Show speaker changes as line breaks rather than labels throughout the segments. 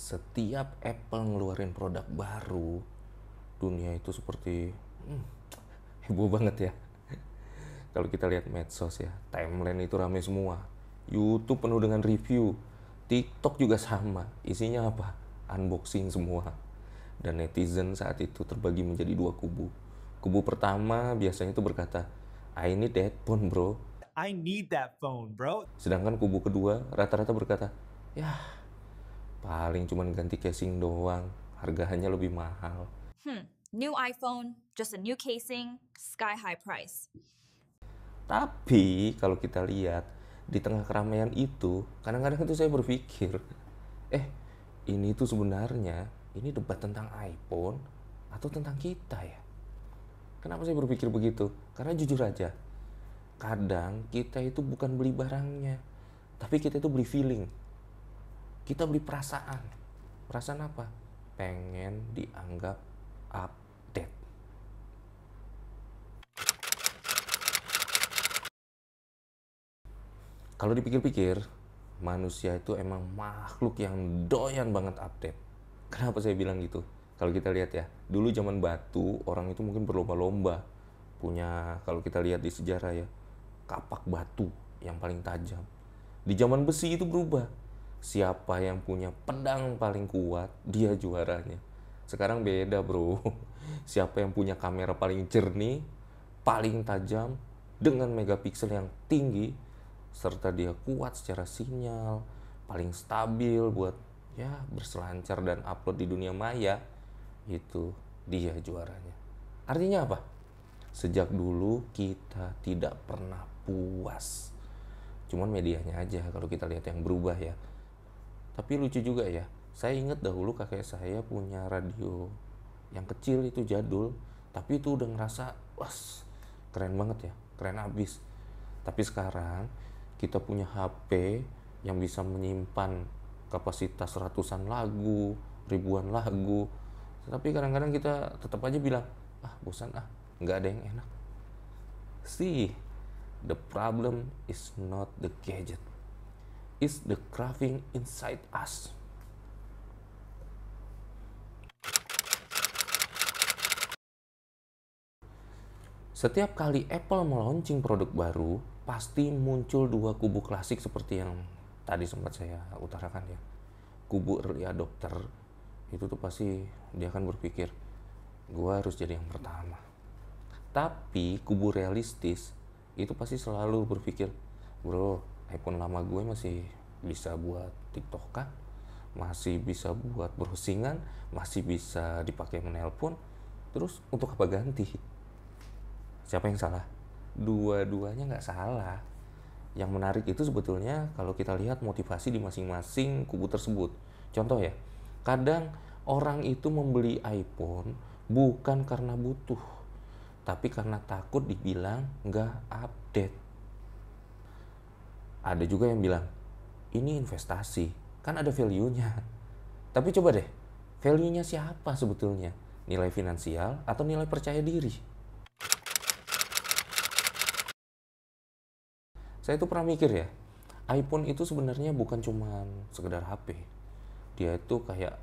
Setiap Apple ngeluarin produk baru, dunia itu seperti heboh banget ya. Kalau kita lihat medsos ya, timeline itu rame semua. YouTube penuh dengan review, TikTok juga sama. Isinya apa? Unboxing semua. Dan netizen saat itu terbagi menjadi dua kubu. Kubu pertama biasanya itu berkata, I need that phone bro.
I need that phone, bro.
Sedangkan kubu kedua rata-rata berkata, ya paling cuman ganti casing doang, harganya lebih mahal.
New iPhone, just a new casing, sky high price.
Tapi kalau kita lihat di tengah keramaian itu, kadang-kadang itu saya berpikir, ini tuh sebenarnya ini debat tentang iPhone atau tentang kita ya? Kenapa saya berpikir begitu? Karena jujur aja, kadang kita itu bukan beli barangnya, tapi kita itu beli feeling. Kita beli perasaan. Perasaan apa? Pengen dianggap update. Kalau dipikir-pikir, manusia itu emang makhluk yang doyan banget update. Kenapa saya bilang gitu? Kalau kita lihat ya, dulu zaman batu, orang itu mungkin berlomba-lomba. Punya, kalau kita lihat di sejarah ya, kapak batu yang paling tajam. Di zaman besi itu berubah. Siapa yang punya pedang paling kuat, dia juaranya. Sekarang beda bro. Siapa yang punya kamera paling jernih, paling tajam, dengan megapiksel yang tinggi, serta dia kuat secara sinyal, paling stabil buat ya berselancar dan upload di dunia maya, itu dia juaranya. Artinya apa? Sejak dulu kita tidak pernah puas. Cuman medianya aja kalau kita lihat yang berubah ya. Tapi lucu juga ya. Saya ingat dahulu kakek saya punya radio yang kecil itu jadul, tapi itu udah ngerasa, wah, keren banget ya, keren abis. Tapi sekarang kita punya HP yang bisa menyimpan kapasitas ratusan lagu, ribuan lagu. Tapi kadang-kadang kita tetap aja bilang, bosan nggak ada yang enak. See, the problem is not the gadget, it's the craving inside us. Setiap kali Apple meluncing produk baru, pasti muncul dua kubu klasik seperti yang tadi sempat saya utarakan ya. Kubu early adopter, itu tuh pasti dia akan berpikir, gua harus jadi yang pertama. Tapi kubu realistis, itu pasti selalu berpikir, bro, iPhone lama gue masih bisa buat TikTok kan? Masih bisa buat browsingan, masih bisa dipakai menelpon, terus untuk apa ganti? Siapa yang salah? Dua-duanya nggak salah. Yang menarik itu sebetulnya kalau kita lihat motivasi di masing-masing kubu tersebut. Contoh ya, kadang orang itu membeli iPhone bukan karena butuh, tapi karena takut dibilang nggak update. Ada juga yang bilang, ini investasi, kan ada value-nya. Tapi coba deh, value-nya siapa sebetulnya? Nilai finansial atau nilai percaya diri? Saya tuh pernah mikir ya, iPhone itu sebenarnya bukan cuma sekedar HP. Dia itu kayak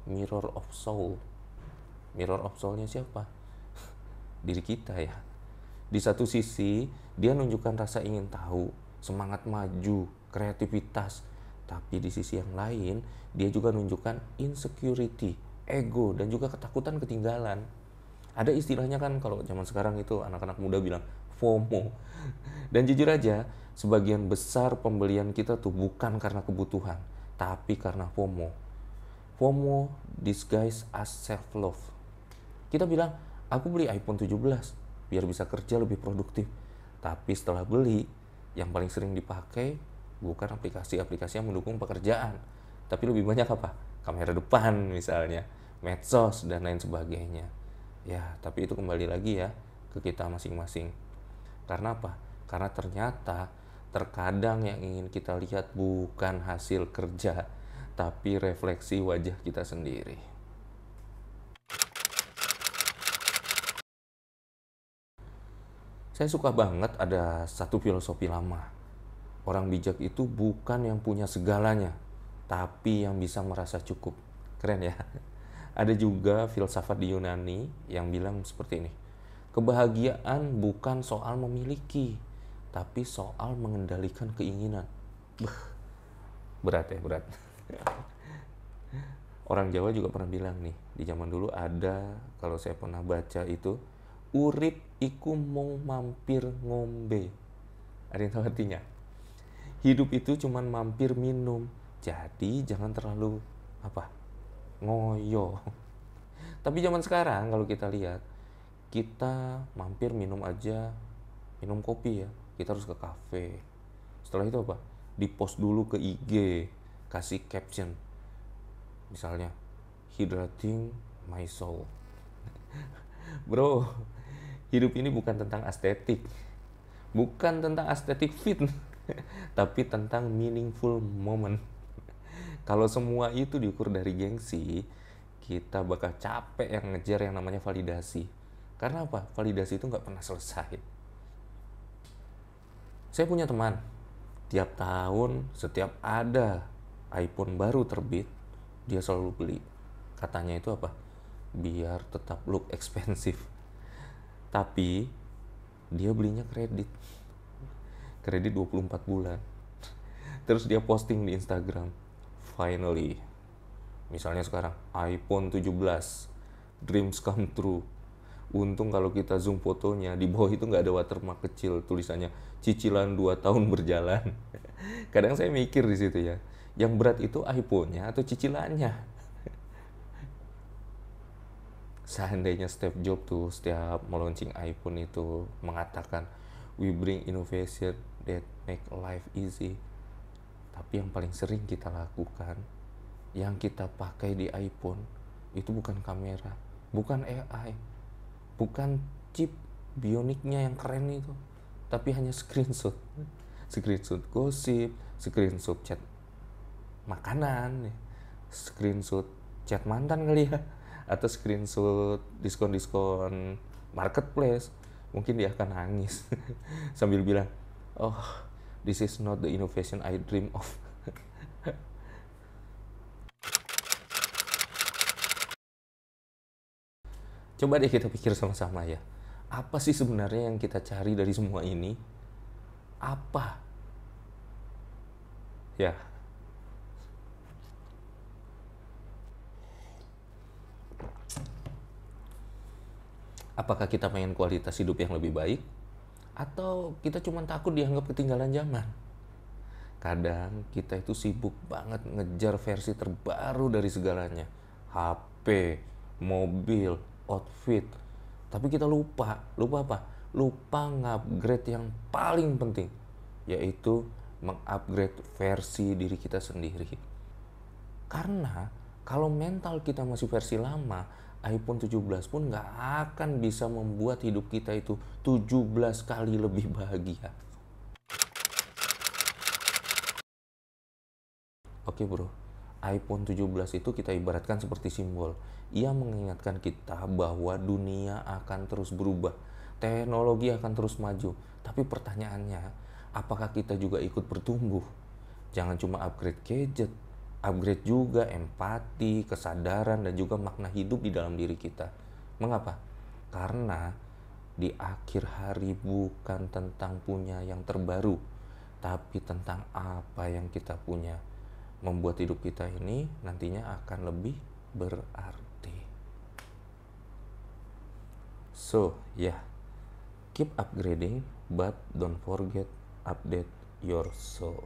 mirror of soul. Mirror of soul-nya siapa? Diri kita ya. Di satu sisi, dia menunjukkan rasa ingin tahu, semangat maju, kreativitas. Tapi di sisi yang lain, dia juga menunjukkan insecurity, ego, dan juga ketakutan ketinggalan. Ada istilahnya kan kalau zaman sekarang itu anak-anak muda bilang FOMO. Dan jujur aja, sebagian besar pembelian kita tuh bukan karena kebutuhan, tapi karena FOMO. FOMO disguised as self-love. Kita bilang, aku beli iPhone 17 biar bisa kerja lebih produktif. Tapi setelah beli, yang paling sering dipakai bukan aplikasi-aplikasi yang mendukung pekerjaan, tapi lebih banyak apa? Kamera depan misalnya, medsos, dan lain sebagainya. Ya, tapi itu kembali lagi ya ke kita masing-masing. Karena apa? Karena ternyata terkadang yang ingin kita lihat bukan hasil kerja, tapi refleksi wajah kita sendiri. Saya suka banget ada satu filosofi lama. Orang bijak itu bukan yang punya segalanya, tapi yang bisa merasa cukup. Keren ya. Ada juga filsafat di Yunani yang bilang seperti ini. Kebahagiaan bukan soal memiliki, tapi soal mengendalikan keinginan. Berat ya, berat. Orang Jawa juga pernah bilang nih, di zaman dulu ada, kalau saya pernah baca itu, urip iku mung mampir ngombe. Ada yang tahu artinya? Hidup itu cuman mampir minum, jadi jangan terlalu ngoyo. Tapi zaman sekarang kalau kita lihat, kita mampir minum aja, minum kopi ya, kita harus ke kafe. Setelah itu di post dulu ke IG, kasih caption, misalnya hydrating my soul. Bro, hidup ini bukan tentang estetik, bukan tentang estetik fit, tapi tentang meaningful moment. Kalau semua itu diukur dari gengsi, kita bakal capek yang ngejar yang namanya validasi. Karena apa? Validasi itu nggak pernah selesai. Saya punya teman, tiap tahun setiap ada iPhone baru terbit, dia selalu beli. Katanya itu biar tetap look expensive. Tapi dia belinya kredit 24 bulan. Terus dia posting di Instagram, finally, misalnya sekarang iPhone 17, dreams come true. Untung kalau kita zoom fotonya, di bawah itu nggak ada watermark kecil, tulisannya cicilan 2 tahun berjalan. Kadang saya mikir di situ ya, yang berat itu iPhone-nya atau cicilannya. Seandainya Steve Jobs tuh setiap meluncing iPhone itu mengatakan, we bring innovation that make life easy. Tapi yang paling sering kita lakukan, yang kita pakai di iPhone, itu bukan kamera, bukan AI, bukan chip bioniknya yang keren itu, tapi hanya screenshot gosip, screenshot chat makanan, screenshot chat mantan kali ya, atau screenshot diskon marketplace. Mungkin dia akan nangis sambil bilang, oh, this is not the innovation I dream of. Coba deh kita pikir sama-sama ya. Apa sih sebenarnya yang kita cari dari semua ini? Apa? Ya. Apakah kita pengen kualitas hidup yang lebih baik? Atau kita cuma takut dianggap ketinggalan zaman? Kadang kita itu sibuk banget ngejar versi terbaru dari segalanya. HP, mobil, outfit. Tapi kita lupa apa? Lupa ngupgrade yang paling penting, yaitu mengupgrade versi diri kita sendiri. Karena kalau mental kita masih versi lama, iPhone 17 pun nggak akan bisa membuat hidup kita itu 17 kali lebih bahagia. Oke bro, iPhone 17 itu kita ibaratkan seperti simbol. Ia mengingatkan kita bahwa dunia akan terus berubah, teknologi akan terus maju. Tapi pertanyaannya, apakah kita juga ikut bertumbuh? Jangan cuma upgrade gadget, upgrade juga empati, kesadaran, dan juga makna hidup di dalam diri kita. Mengapa? Karena di akhir hari bukan tentang punya yang terbaru, tapi tentang apa yang kita punya. Membuat hidup kita ini nantinya akan lebih berarti. So, keep upgrading, but don't forget update your soul.